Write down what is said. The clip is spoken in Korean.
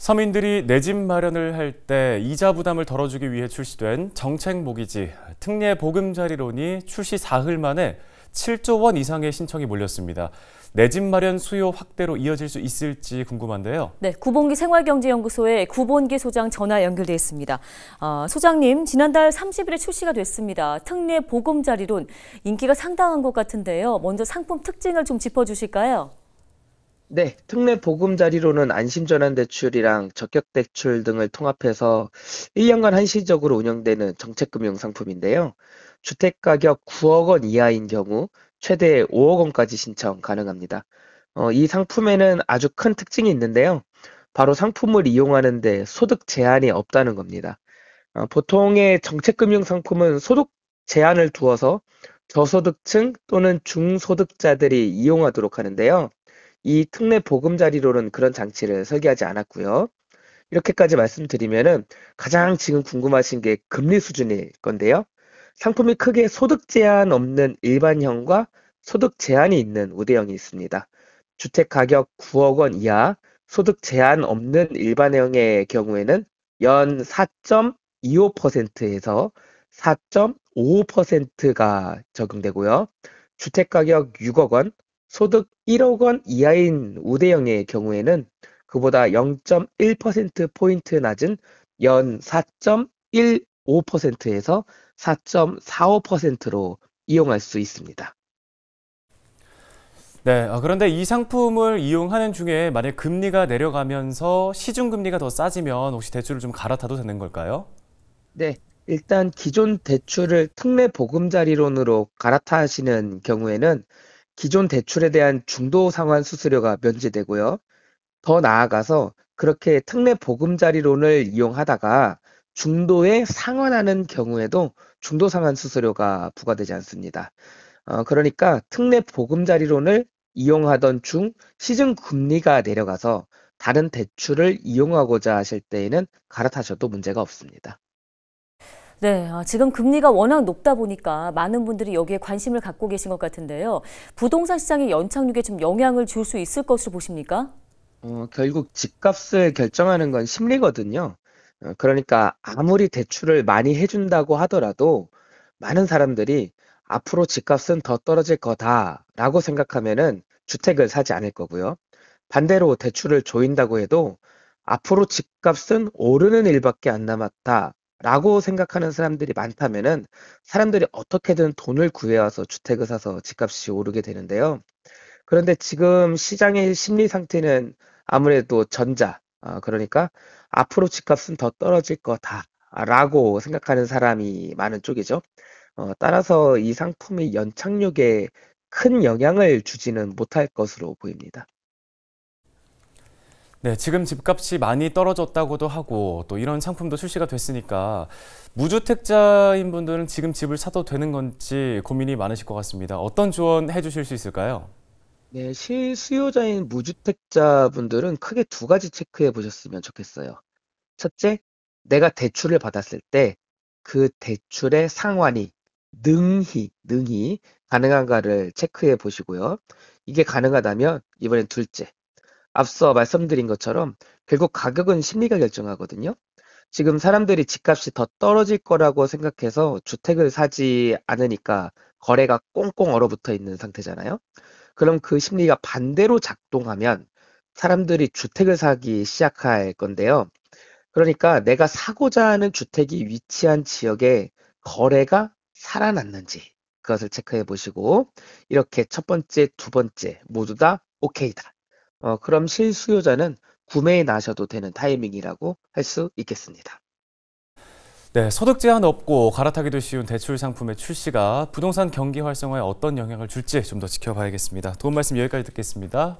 서민들이 내 집 마련을 할 때 이자 부담을 덜어주기 위해 출시된 정책 모기지 특례 보금자리론이 출시 사흘 만에 7조 원 이상의 신청이 몰렸습니다. 내 집 마련 수요 확대로 이어질 수 있을지 궁금한데요. 네, 구본기 생활경제연구소의 구본기 소장 전화 연결돼 있습니다. 소장님, 지난달 30일에 출시가 됐습니다. 특례 보금자리론 인기가 상당한 것 같은데요. 먼저 상품 특징을 좀 짚어주실까요? 네, 특례 보금자리론은 안심전환대출이랑 적격대출 등을 통합해서 1년간 한시적으로 운영되는 정책금융 상품인데요. 주택가격 9억 원 이하인 경우 최대 5억 원까지 신청 가능합니다. 이 상품에는 아주 큰 특징이 있는데요. 바로 상품을 이용하는데 소득 제한이 없다는 겁니다. 보통의 정책금융 상품은 소득 제한을 두어서 저소득층 또는 중소득자들이 이용하도록 하는데요. 이 특례 보금자리론은 그런 장치를 설계하지 않았고요. 이렇게까지 말씀드리면은 가장 지금 궁금하신 게 금리 수준일 건데요. 상품이 크게 소득 제한 없는 일반형과 소득 제한이 있는 우대형이 있습니다. 주택 가격 9억 원 이하, 소득 제한 없는 일반형의 경우에는 연 4.25%에서 4.55%가 적용되고요. 주택 가격 6억 원, 소득 1억 원 이하인 우대형의 경우에는 그보다 0.1%포인트 낮은 연 4.15%에서 4.45%로 이용할 수 있습니다. 네, 그런데 이 상품을 이용하는 중에 만약 금리가 내려가면서 시중금리가 더 싸지면 혹시 대출을 좀 갈아타도 되는 걸까요? 네, 일단 기존 대출을 특례 보금자리론으로 갈아타시는 경우에는 기존 대출에 대한 중도 상환 수수료가 면제되고요. 더 나아가서 그렇게 특례 보금자리론을 이용하다가 중도에 상환하는 경우에도 중도 상환 수수료가 부과되지 않습니다. 그러니까 특례 보금자리론을 이용하던 중 시중 금리가 내려가서 다른 대출을 이용하고자 하실 때에는 갈아타셔도 문제가 없습니다. 네, 지금 금리가 워낙 높다 보니까 많은 분들이 여기에 관심을 갖고 계신 것 같은데요. 부동산 시장의 연착륙에 좀 영향을 줄 수 있을 것으로 보십니까? 결국 집값을 결정하는 건 심리거든요. 그러니까 아무리 대출을 많이 해준다고 하더라도 많은 사람들이 앞으로 집값은 더 떨어질 거다라고 생각하면은 주택을 사지 않을 거고요. 반대로 대출을 조인다고 해도 앞으로 집값은 오르는 일밖에 안 남았다라고 생각하는 사람들이 많다면은 사람들이 어떻게든 돈을 구해와서 주택을 사서 집값이 오르게 되는데요. 그런데 지금 시장의 심리 상태는 아무래도 그러니까 앞으로 집값은 더 떨어질 거다라고 생각하는 사람이 많은 쪽이죠. 따라서 이 상품이 연착륙에 큰 영향을 주지는 못할 것으로 보입니다. 네, 지금 집값이 많이 떨어졌다고도 하고 또 이런 상품도 출시가 됐으니까 무주택자인 분들은 지금 집을 사도 되는 건지 고민이 많으실 것 같습니다. 어떤 조언 해주실 수 있을까요? 네, 실수요자인 무주택자분들은 크게 두 가지 체크해 보셨으면 좋겠어요. 첫째, 내가 대출을 받았을 때 그 대출의 상환이 능히 가능한가를 체크해 보시고요. 이게 가능하다면 이번엔 둘째, 앞서 말씀드린 것처럼 결국 가격은 심리가 결정하거든요. 지금 사람들이 집값이 더 떨어질 거라고 생각해서 주택을 사지 않으니까 거래가 꽁꽁 얼어붙어 있는 상태잖아요. 그럼 그 심리가 반대로 작동하면 사람들이 주택을 사기 시작할 건데요. 그러니까 내가 사고자 하는 주택이 위치한 지역에 거래가 살아났는지 그것을 체크해 보시고 이렇게 첫 번째, 두 번째 모두 다 오케이다. 그럼 실수요자는 구매에 나셔도 되는 타이밍이라고 할 수 있겠습니다. 네, 소득 제한 없고 갈아타기도 쉬운 대출 상품의 출시가 부동산 경기 활성화에 어떤 영향을 줄지 좀 더 지켜봐야겠습니다. 도움 말씀 여기까지 듣겠습니다.